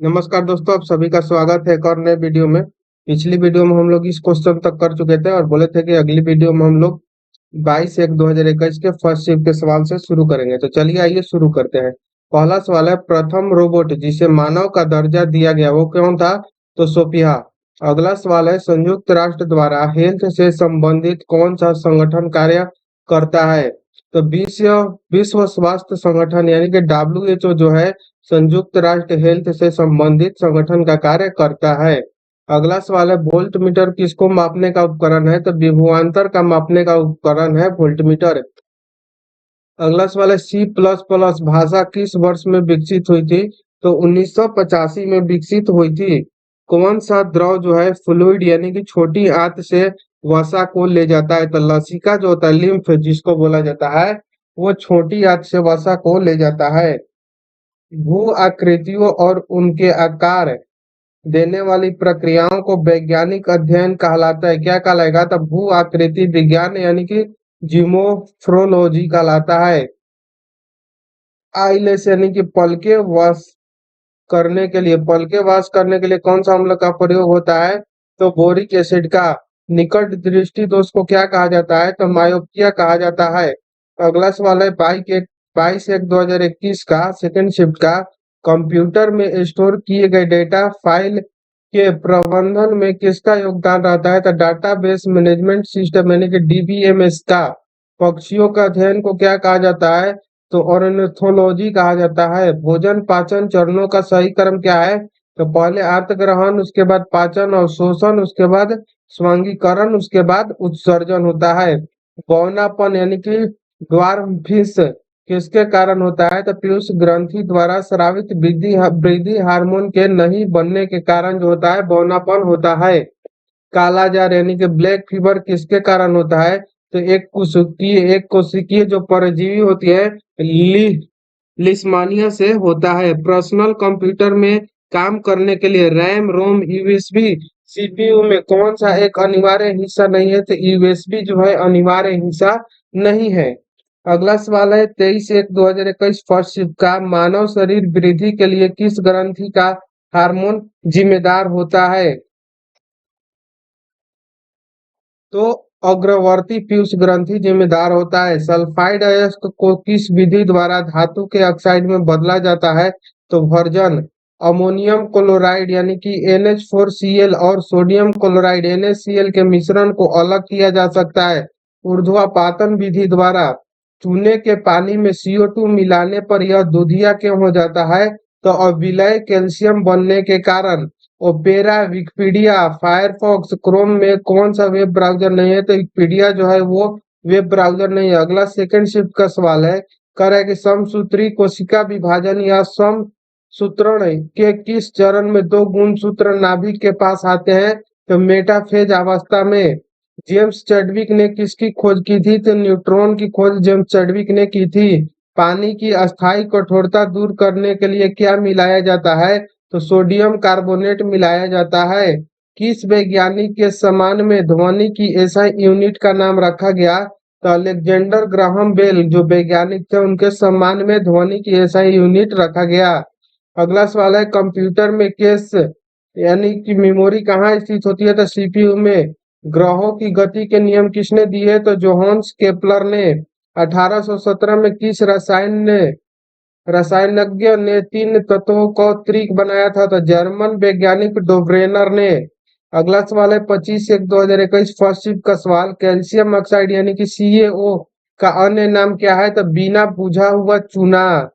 नमस्कार दोस्तों, आप सभी का स्वागत है एक और नए वीडियो में। पिछली वीडियो में हम लोग इस क्वेश्चन तक कर चुके थे और बोले थे कि अगली वीडियो में हम लोग 22/1/2021 के फर्स्ट शिफ्ट के सवाल से शुरू करेंगे। तो चलिए आइए शुरू करते हैं। पहला सवाल है, प्रथम रोबोट जिसे मानव का दर्जा दिया गया वो कौन था? तो सोफिया। अगला सवाल है, संयुक्त राष्ट्र द्वारा हेल्थ से संबंधित कौन सा संगठन कार्य करता है? तो विश्व विश्व स्वास्थ्य संगठन यानी कि WHO जो है संयुक्त राष्ट्र हेल्थ से संबंधित संगठन का कार्य करता है। अगला सवाल है, वोल्ट मीटर किसको मापने का उपकरण है? तो विभवांतर का मापने का उपकरण है वोल्ट मीटर। अगला सवाल है, C++ भाषा किस वर्ष में विकसित हुई थी? तो 1985 में विकसित हुई थी। कौन सा द्रव जो है फ्लूइड यानी कि छोटी आंत से वसा को ले जाता है? तो लसिका जो होता है, लिम्फ जिसको बोला जाता है, वो छोटी आंत से वसा को ले जाता है। भू आकृतियों और उनके आकार देने वाली प्रक्रियाओं को वैज्ञानिक अध्ययन कहलाता है। क्या कहलाएगा? तो भू आकृति विज्ञान यानी कि जियोमोर्फोलॉजी कहलाता है। आईलेस यानी कि पलके वाश करने के लिए कौन सा अम्ल का प्रयोग होता है? तो बोरिक एसिड का। निकट दृष्टि दोष को क्या कहा जाता है? तो मायोपिया कहा जाता है। अगला सवाल है, 22/1/2021 का सेकंड शिफ्ट का कंप्यूटर में स्टोर किए गए डेटा फाइल के प्रबंधन में किसका योगदान रहता है? तो डाटाबेस मैनेजमेंट सिस्टम यानी कि DBMS का। पक्षियों का अध्ययन को क्या कहा जाता है? तो ऑर्निथोलॉजी कहा जाता है। भोजन पाचन चरणों का सही क्रम क्या है? तो पहले आर्त ग्रहण, उसके बाद पाचन और शोषण, उसके बाद स्वांगीकरण, उसके बाद उत्सर्जन होता है। बौनापन यानी कि ड्वार्फिस किसके कारण होता है? तो पीयूष ग्रंथि द्वारा स्रावित वृद्धि हार्मोन के नहीं बनने के कारण जो होता है बौनापन होता है। कालाजार यानी कि ब्लैक फीवर किसके कारण होता है? तो एक कोशिकीय जो परजीवी होती है लिस्मानिया से होता है। पर्सनल कंप्यूटर में काम करने के लिए रैम रोम यूएसबी CPU में कौन सा एक अनिवार्य हिस्सा नहीं है? तो यूएसबी जो है अनिवार्य हिस्सा नहीं है। अगला सवाल है, 23/1/2021 फर्स्ट शिफ्ट का मानव शरीर वृद्धि के लिए किस ग्रंथि का हार्मोन जिम्मेदार होता है? तो अग्रवर्ती पीयूष ग्रंथि जिम्मेदार होता है। सल्फाइड अयस्क को किस विधि द्वारा धातु के ऑक्साइड में बदला जाता है? तो भर्जन। अमोनियम क्लोराइड यानी कि NH4Cl और सोडियम क्लोराइड NaCl के मिश्रण को अलग किया जा सकता है ऊर्ध्वापातन विधि द्वारा। चूने के पानी में CO2 मिलाने पर यह दूधिया क्यों हो जाता है? तो अविलय कैल्शियम बनने के कारण। ओपेरा, विकिपीडिया, फायरफॉक्स, क्रोम में कौन सा वेब ब्राउजर नहीं है? तो विकिपीडिया जो है वो वेब ब्राउजर नहीं है। अगला सेकंड शिफ्ट का सवाल है, कह रहा है कि समसूत्री कोशिका विभाजन या समसूत्रण के किस चरण में दो गुणसूत्र नाभिक के पास आते हैं? तो मेटाफेज अवस्था में। जेम्स चैडविक ने किसकी खोज की थी? तो न्यूट्रॉन की खोज जेम्स चैडविक ने की थी। पानी की अस्थायी कठोरता दूर करने के लिए क्या मिलाया जाता है? तो सोडियम कार्बोनेट मिलाया जाता है। किस वैज्ञानिक के सम्मान में ध्वनि की ऐसा यूनिट का नाम रखा गया? तो अलेक्जेंडर ग्राहम बेल जो वैज्ञानिक थे उनके सम्मान में ध्वनि की ऐसा यूनिट रखा गया। अगला सवाल है, कंप्यूटर में केस यानी कि मेमोरी कहाँ स्थित होती है? तो CPU में। ग्रहों की गति के नियम किसने दिए? तो जोहान्स केपलर ने। 1817 में किस रसायनज्ञ ने तीन तत्वों को त्रिक बनाया था? तो जर्मन वैज्ञानिक डोब्रेनर ने। अगला सवाल है, 25/1/2021 फर्स्ट शिफ्ट का सवाल, कैल्शियम ऑक्साइड यानी कि CaO का अन्य नाम क्या है? तो बिना बुझा हुआ चूना।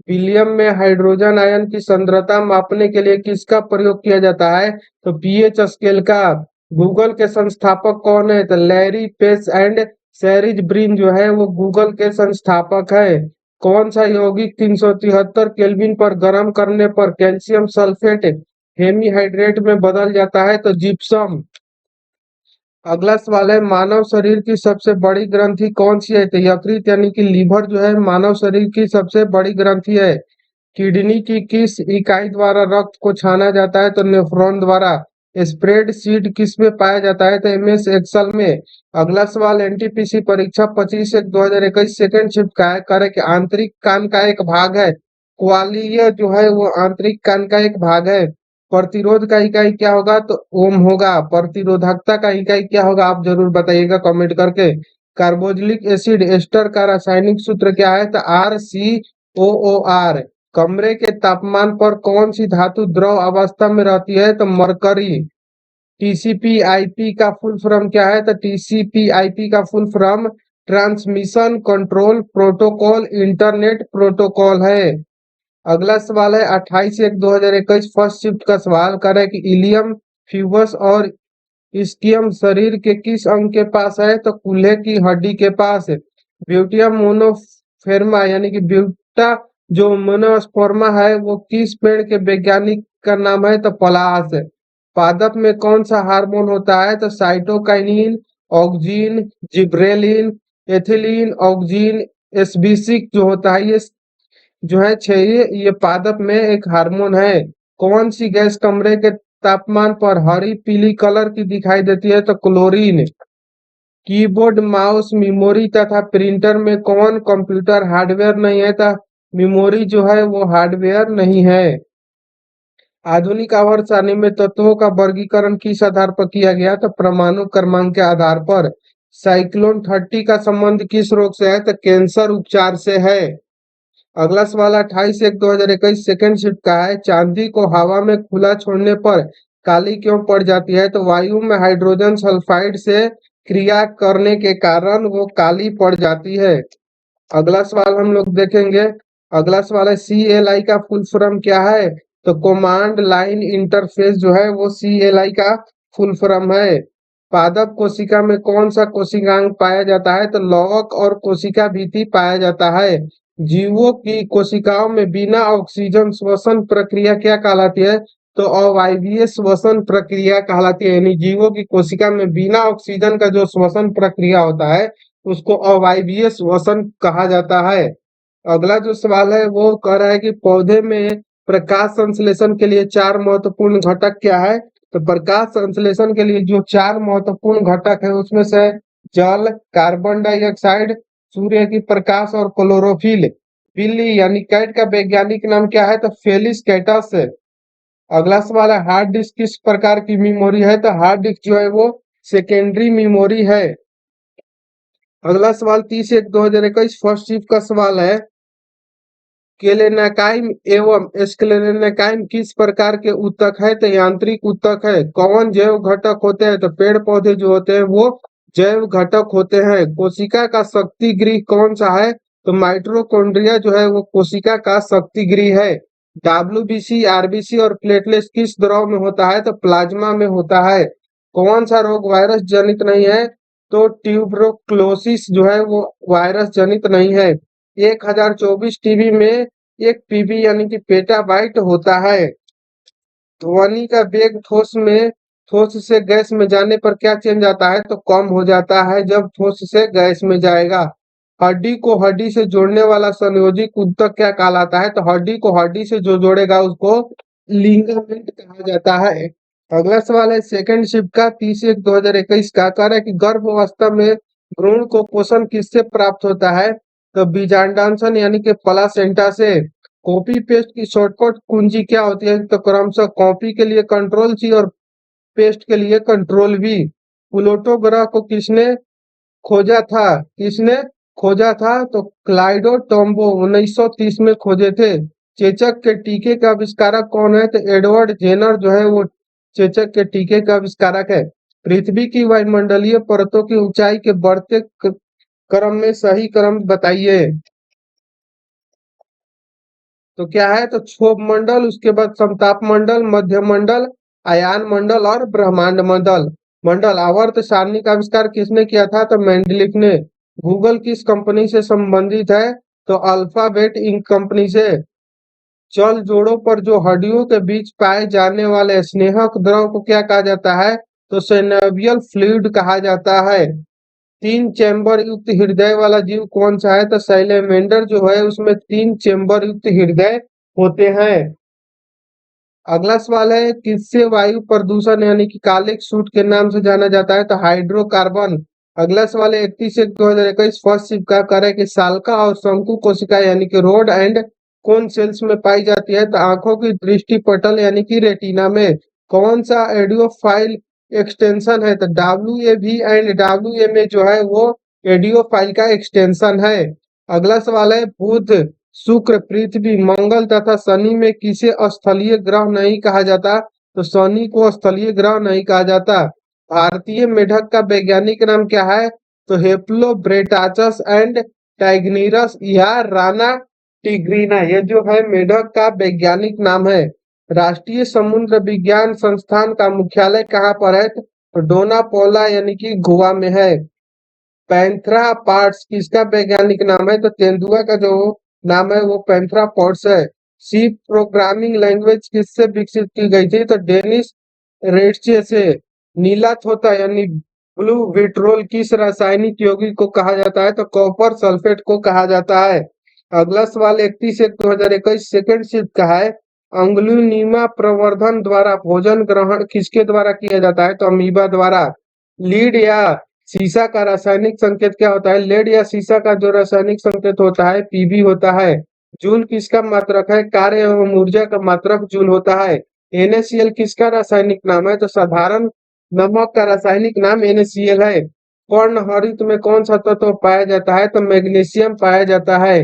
विलियम में हाइड्रोजन आयन की सांद्रता मापने के लिए किसका प्रयोग किया जाता है? तो pH स्केल का। गूगल के संस्थापक कौन है? तो लैरी पेज एंड सैरिज ब्रिन जो है वो गूगल के संस्थापक है। कौन सा यौगिक 373 केल्विन पर गर्म करने पर कैल्शियम सल्फेट हेमीहाइड्रेट में बदल जाता है? तो जिप्सम। अगला सवाल है, मानव शरीर की सबसे बड़ी ग्रंथि कौन सी है? तो यकृत यानी कि लीवर जो है मानव शरीर की सबसे बड़ी ग्रंथि है। किडनी की किस इकाई द्वारा रक्त को छाना जाता है? तो नेफ्रॉन द्वारा। स्प्रेड शीट किस में पाया जाता है? तो MS एक्सेल में। अगला सवाल, NTPC परीक्षा 25/1/2021 सेकंड शिफ्ट का है, करे कि आंतरिक कान का एक भाग है क्वालीय जो है वो आंतरिक कान का एक भाग है। प्रतिरोध का इकाई क्या होगा? तो ओम होगा। प्रतिरोधकता का इकाई क्या होगा? आप जरूर बताइएगा कमेंट करके। कार्बोक्सिलिक एसिड एस्टर का रासायनिक सूत्र क्या है? तो RCOOR। कमरे के तापमान पर कौन सी धातु द्रव अवस्था में रहती है? तो मरकरी। TCP/IP का फुल फॉर्म क्या है? तो TCP/IP का full form transmission control protocol internet protocol है। अगला सवाल है 28/1/2021 फर्स्ट शिफ्ट का सवाल कर रहा है कि इलियम फ्यूबस और इस्कियम शरीर के किस अंग के पास है? तो कूल्हे की हड्डी के पास है। ब्यूटियम मोनोफेर्मा यानी कि ब्यूटा जो मोनोस्पर्मा है वो किस पेड़ के वैज्ञानिक का नाम है? तो पलाश है। पादप में कौन सा हार्मोन होता है? तो cytokinin, auxin, gibberellin, ethylene, auxin, abscisic जो होता है ये जो है ये पादप में एक हार्मोन है। कौन सी गैस कमरे के तापमान पर हरी पीली कलर की दिखाई देती है? तो क्लोरीन। कीबोर्ड, माउस, मेमोरी तथा प्रिंटर में कौन कंप्यूटर हार्डवेयर नहीं है? तो मेमोरी जो है वो हार्डवेयर नहीं है। आधुनिक आवर्त सारणी में तत्वों का वर्गीकरण किस आधार पर किया गया? तो परमाणु क्रमांक के आधार पर। साइक्लोन 30 का संबंध किस रोग से है? तो कैंसर उपचार से है। अगला सवाल 28/1/2021 सेकंड शिफ्ट का है। चांदी को हवा में खुला छोड़ने पर काली क्यों पड़ जाती है? तो वायु में हाइड्रोजन सल्फाइड से क्रिया करने के कारण वो काली पड़ जाती है। अगला सवाल हम लोग देखेंगे। अगला सवाल है CLI का फुल फॉर्म क्या है? तो कमांड लाइन इंटरफेस जो है वो CLI का फुल फॉर्म है। पादप कोशिका में कौन सा कोशिकांग पाया जाता है? तो लौहक और कोशिका भित्ति पाया जाता है। जीवों की कोशिकाओं में बिना ऑक्सीजन श्वसन प्रक्रिया क्या कहलाती है? तो अवायवीय श्वसन प्रक्रिया कहलाती है। यानी जीवों की कोशिका में बिना ऑक्सीजन का जो श्वसन प्रक्रिया होता है उसको अवायवीय श्वसन कहा जाता है। अगला जो सवाल है वो कह रहा है कि पौधे में प्रकाश संश्लेषण के लिए चार महत्वपूर्ण घटक क्या है? तो प्रकाश संश्लेषण के लिए जो चार महत्वपूर्ण घटक है उसमें से जल, कार्बन डाइऑक्साइड, सूर्य की प्रकाश और क्लोरोफिल। बिल्ली यानी कैट का वैज्ञानिक नाम क्या है? तो फेलिस कैटस है। अगला सवाल है हार्ड डिस्क किस प्रकार की मेमोरी है? तो हार्ड डिस्क जो है वो सेकेंडरी मेमोरी है। अगला सवाल 30/1/2021 फर्स्ट शिफ्ट का सवाल है केलेनाकाइम एवं स्क्लेरेनाकाइम किस प्रकार के ऊतक है? तो यांत्रिक ऊतक है। कौन जैव घटक होते हैं? तो पेड़ पौधे जो होते हैं वो जैव घटक होते हैं। कोशिका का शक्ति गृह कौन सा है? तो माइटोकॉन्ड्रिया जो है वो कोशिका का शक्ति गृह है। WBC, RBC और प्लेटलेट्स किस द्रव में होता है? तो प्लाज्मा में होता है। कौन सा रोग वायरस जनित नहीं है? तो ट्यूबरोक्लोसिस जो है वो वायरस जनित नहीं है। 1024 टीबी में एक पीबी यानी कि पेटाबाइट होता है। ध्वनि का वेग ठोस से गैस में जाने पर क्या चेंज आता है? तो कम हो जाता है जब ठोस से गैस में जाएगा। हड्डी को हड्डी से जोड़ने वाला संयोजी ऊतक क्या कहलाता है? तो हड्डी को हड्डी से जो जोड़ेगा उसको लिगामेंट कहा जाता है। अगला सवाल है सेकंड शिफ्ट का 30/1/2021 का कह रहा है कि गर्भ अवस्था में भ्रूण को पोषण किससे प्राप्त होता है? तो बीजांडांसन यानी कि प्लासेंटा से। कॉपी पेस्ट की शॉर्टकट कुंजी क्या होती है? तो क्रमशः कॉपी के लिए कंट्रोल C और पेस्ट के लिए कंट्रोल V। प्लूटो ग्रह को किसने खोजा था? किसने खोजा था? तो क्लाइडो टोम्बो 1930 में खोजे थे। चेचक के टीके का आविष्कारक कौन है? तो एडवर्ड जेनर जो है वो चेचक के टीके का आविष्कारक है। पृथ्वी की वायुमंडलीय परतों की ऊंचाई के बढ़ते क्रम में सही क्रम बताइए। तो क्या है? तो क्षोभ मंडल, उसके बाद समताप मंडल, मध्य मंडल, आयान मंडल और ब्रह्मांड मंडल। आवर्त सारणी का आविष्कार किसने किया था? तो मेंडलिफ ने। गूगल किस कंपनी से संबंधित है? तो अल्फाबेट इंक कंपनी से। चल जोड़ों पर जो हड्डियों के बीच पाए जाने वाले स्नेहक द्रव को क्या कहा जाता है? तो सिनोवियल फ्लूइड कहा जाता है। तीन चैम्बर युक्त हृदय वाला जीव कौन सा है? तो सैलेमेंडर जो है उसमें तीन चैम्बर युक्त हृदय होते हैं। अगला सवाल है किससे वायु प्रदूषण यानी कि काले सूट के नाम से जाना जाता है? तो हाइड्रोकार्बन। अगला सवाल है 31/1/2021 फर्स्ट शिफ्ट का करे कि साल्का और शंकु कोशिका यानी कि रोड एंड कौन सेल्स में पाई जाती है? तो आंखों की दृष्टि पटल यानी कि रेटिना में। कौन सा एडियोफाइल एक्सटेंशन है? तो WAV एंड WMA जो है वो एडियोफाइल का एक्सटेंशन है। अगला सवाल है, बुध, शुक्र, पृथ्वी, मंगल तथा शनि में किसे स्थलीय ग्रह नहीं कहा जाता? तो शनि को स्थलीय ग्रह नहीं कहा जाता। भारतीय मेढक का वैज्ञानिक नाम क्या है? तो हेप्लोब्रेटाचस एंड टाइग्रिनस या राना टिग्रीना, ये जो है मेढक का वैज्ञानिक नाम है। राष्ट्रीय समुद्र विज्ञान संस्थान का मुख्यालय कहाँ पर है? तो डोनापोला यानी कि गोवा में है। पैंथरा पार्ट्स किसका वैज्ञानिक नाम है? तो तेंदुआ का जो नाम है वो पैंथरा पार्ट्स है। सी प्रोग्रामिंग लैंग्वेज किससे विकसित की गई थी? तो डेनिस रेड्चे से। नीला थोथा यानी ब्लू विट्रोल किस रासायनिक यौगिक को कहा जाता है? तो कॉपर सल्फेट को कहा जाता है। अगला सवाल 31/1/2021 सेकंड शिफ्ट का है। अंगुलिनिमा प्रवर्धन द्वारा भोजन ग्रहण किसके द्वारा किया जाता है? तो अमीबा द्वारा। लीड या सीसा का रासायनिक संकेत क्या होता है? लेड या सीसा का जो रासायनिक संकेत होता है Pb होता है। जूल किसका मात्रक है? कार्य एवं ऊर्जा का मात्रक जूल होता है। NaCl किसका रासायनिक नाम है? तो साधारण नमक का रासायनिक नाम NaCl है। कर्ण में कौन सा तत्व पाया जाता है? तो मैग्नीशियम पाया जाता है।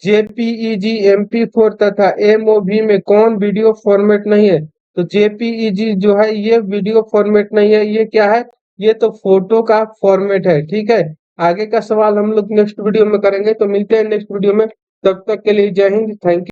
JPEG MP4 तथा MOV में कौन वीडियो फॉर्मेट नहीं है? तो JPEG जो है ये वीडियो फॉर्मेट नहीं है, ये क्या है? ये तो फोटो का फॉर्मेट है। ठीक है, आगे का सवाल हम लोग नेक्स्ट वीडियो में करेंगे। तो मिलते हैं नेक्स्ट वीडियो में, तब तक के लिए जय हिंद, थैंक यू।